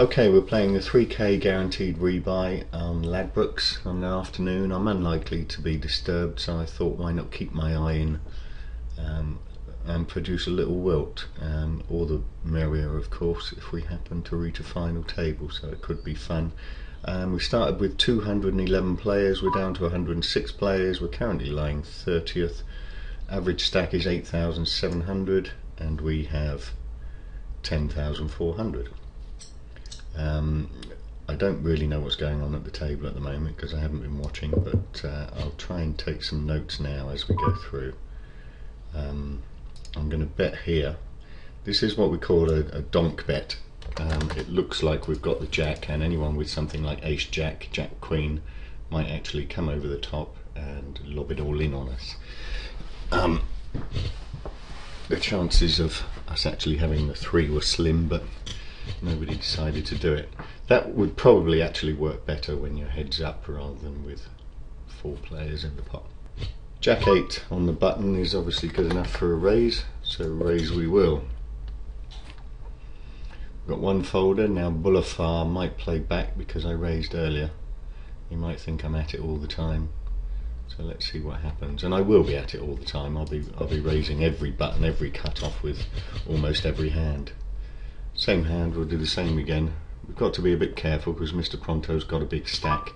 Okay, we're playing the 3k guaranteed rebuy on Ladbrokes on the afternoon. I'm unlikely to be disturbed, so I thought why not keep my eye in and produce a little wilt. All the merrier, of course, if we happen to reach a final table, so it could be fun. We started with 211 players, we're down to 106 players, we're currently lying 30th. Average stack is 8,700 and we have 10,400. I don't really know what's going on at the table at the moment because I haven't been watching, but I'll try and take some notes now as we go through. I'm going to bet here. This is what we call a donk bet. It looks like we've got the jack, and anyone with something like ace jack, jack queen might actually come over the top and lob it all in on us. The chances of us actually having the 3 were slim, but nobody decided to do it. That would probably actually work better when you're heads up rather than with 4 players in the pot. Jack 8 on the button is obviously good enough for a raise, so raise we will. We've got one folder. Now Boulafar might play back because I raised earlier. He might think I'm at it all the time. So let's see what happens, and I will be at it all the time. I'll be raising every button, every cut off with almost every hand. Same hand, we'll do the same again. We've got to be a bit careful because Mr. Pronto's got a big stack.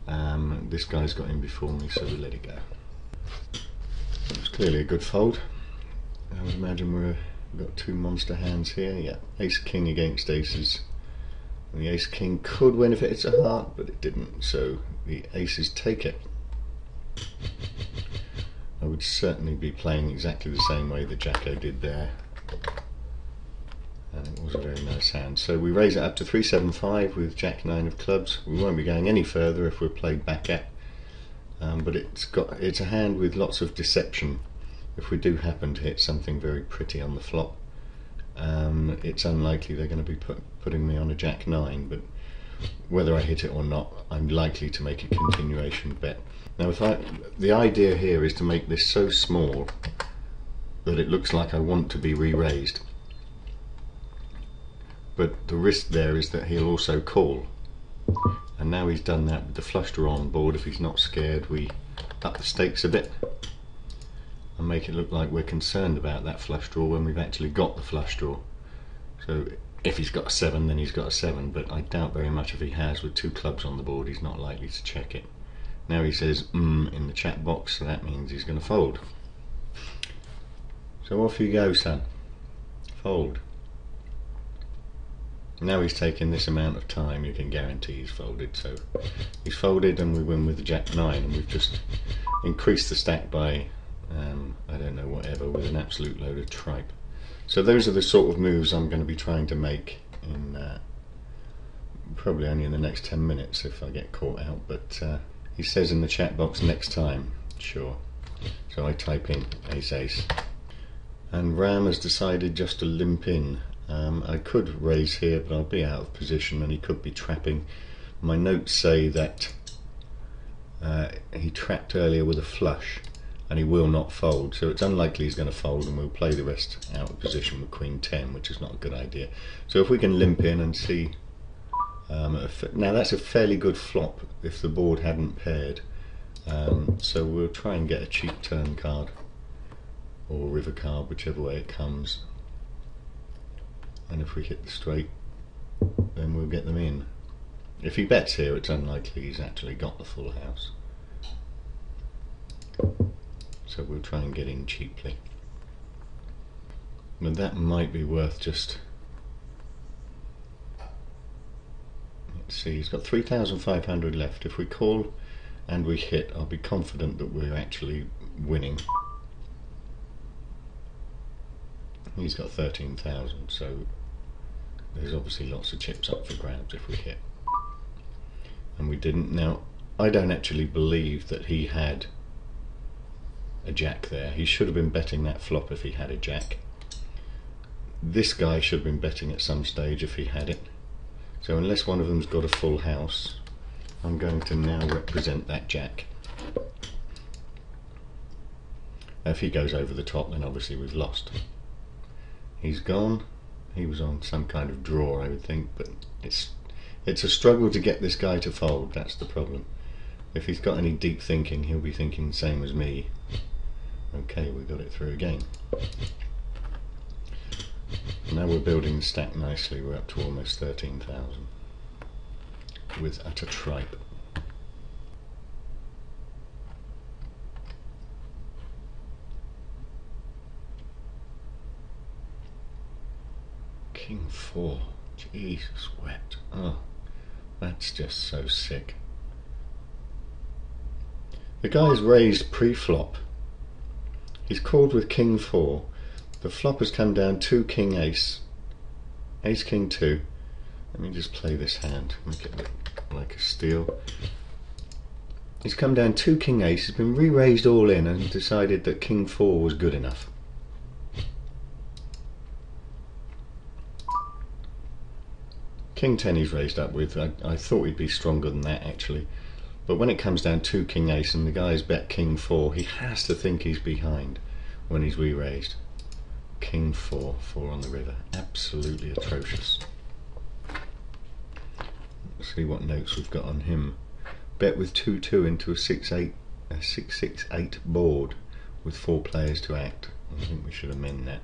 This guy's got in before me, so we let it go. It's clearly a good fold. I would imagine we've got 2 monster hands here. Yeah, ace king against aces. And the ace king could win if it hits a heart, but it didn't, so the aces take it. I would certainly be playing exactly the same way that Jacko did there, and it was a very nice hand. So we raise it up to 375 with Jack 9 of clubs. We won't be going any further if we're played back at, but it's a hand with lots of deception. If we do happen to hit something very pretty on the flop, it's unlikely they're going to be putting me on a Jack 9, but whether I hit it or not, I'm likely to make a continuation bet. Now the idea here is to make this so small that it looks like I want to be re-raised, but the risk there is that he'll also call, and now he's done that with the flush draw on board. If he's not scared, we up the stakes a bit and make it look like we're concerned about that flush draw when we've actually got the flush draw. So if he's got a 7, then he's got a 7, but I doubt very much if he has. With 2 clubs on the board, he's not likely to check it. Now he says in the chat box, so that means he's going to fold. So off you go, son. Fold. Now he's taken this amount of time, you can guarantee he's folded. So he's folded and we win with the Jack 9, and we've just increased the stack by I don't know, whatever, with an absolute load of tripe. So those are the sort of moves I'm going to be trying to make in probably only in the next 10 minutes if I get caught out, but he says in the chat box next time, sure. So I type in ace ace, and Ram has decided just to limp in. I could raise here, but I'll be out of position and he could be trapping. My notes say that he trapped earlier with a flush and he will not fold, so it's unlikely he's going to fold, and we'll play the rest out of position with queen 10, which is not a good idea. So if we can limp in and see, now that's a fairly good flop if the board hadn't paired, so we'll try and get a cheap turn card or river card, whichever way it comes, and if we hit the straight then we'll get them in. If he bets here, it's unlikely he's actually got the full house, so we'll try and get in cheaply. But that might be worth just, let's see, he's got 3,500 left. If we call and we hit, I'll be confident that we're actually winning. He's got 13,000, so there's obviously lots of chips up for grabs if we hit. And we didn't. Now, I don't actually believe that he had a jack there. He should have been betting that flop if he had a jack. This guy should have been betting at some stage if he had it. So unless one of them's got a full house, I'm going to now represent that jack. If he goes over the top, then obviously we've lost. He's gone. He was on some kind of draw, I would think, but it's a struggle to get this guy to fold. That's the problem. If he's got any deep thinking, he'll be thinking the same as me. Okay, we got it through again. Now we're building the stack nicely. We're up to almost 13,000 with utter tripe. King 4. Jesus wept. Oh, that's just so sick. The guy's raised pre-flop. He's called with King 4. The flop has come down 2 King Ace. Ace King 2. Let me just play this hand. Make it look like a steal. He's come down 2 King Ace. He's been re-raised all in and decided that King 4 was good enough. King 10 he's raised up with. I thought he'd be stronger than that actually. But when it comes down to King Ace and the guy's bet King 4, he has to think he's behind when he's re-raised. King 4, 4 on the river. Absolutely atrocious. Let's see what notes we've got on him. Bet with 2-2 into a 6-8 board with 4 players to act. I think we should amend that.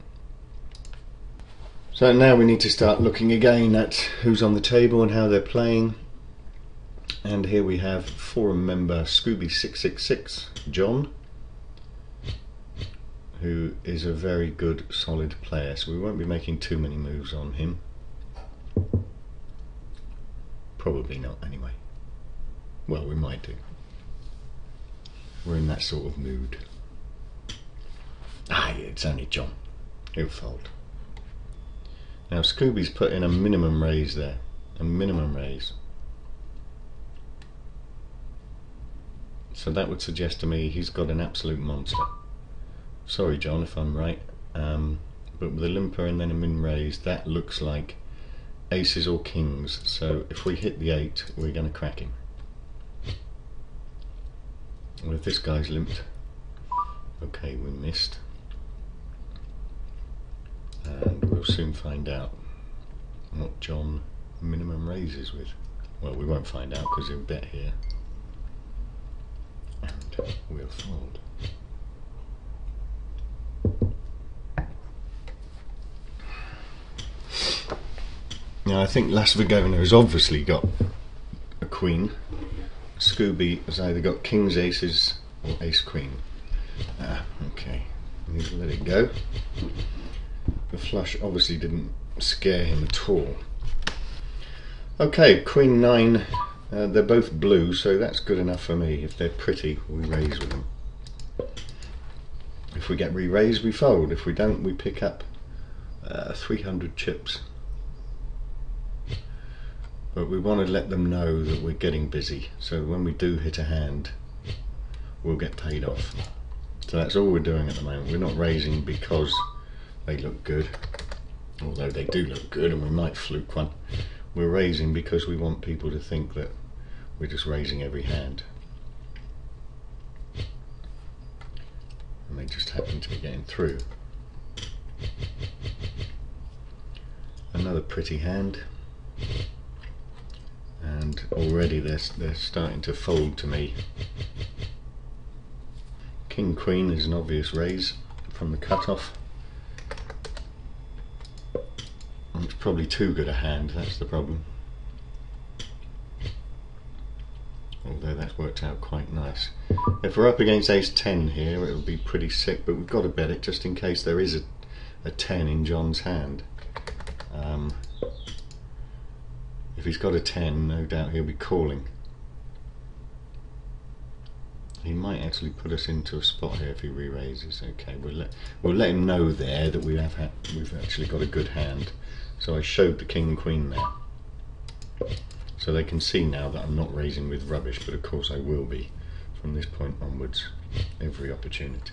So now we need to start looking again at who's on the table and how they're playing. And here we have forum member Scooby666, John, who is a very good solid player, so we won't be making too many moves on him. Probably not anyway. Well, we might do. We're in that sort of mood. Ah, it's only John. He'll fold. Now Scooby's put in a minimum raise there. A minimum raise. So that would suggest to me he's got an absolute monster. Sorry John if I'm right, but with a limper and then a min raise, that looks like aces or kings. So if we hit the 8, we're going to crack him. Well, if this guy's limped, okay, we missed. And we'll soon find out what John minimum raises with. Well, we won't find out because he'll bet here. And we'll fold. Now I think Las Vagona has obviously got a queen. Scooby has either got kings, aces or ace queen. Ah, okay. Need to let it go. The flush obviously didn't scare him at all. Okay, queen 9. They're both blue, so that's good enough for me. If they're pretty, we raise with them. If we get re-raised, we fold. If we don't, we pick up 300 chips. But we want to let them know that we're getting busy, so when we do hit a hand, we'll get paid off. So that's all we're doing at the moment. We're not raising because they look good, although they do look good and we might fluke one. We're raising because we want people to think that we're just raising every hand. And they just happen to be getting through. Another pretty hand. And already they're starting to fold to me. King Queen is an obvious raise from the cutoff. It's probably too good a hand, that's the problem. Although that's worked out quite nice. If we're up against ace 10 here, it'll be pretty sick, but we've got to bet it just in case there is a 10 in John's hand. If he's got a 10, no doubt he'll be calling. He might actually put us into a spot here if he re-raises. Okay, we'll let him know there that we've actually got a good hand. So I showed the king and queen there, so they can see now that I'm not raising with rubbish, but of course I will be from this point onwards, every opportunity.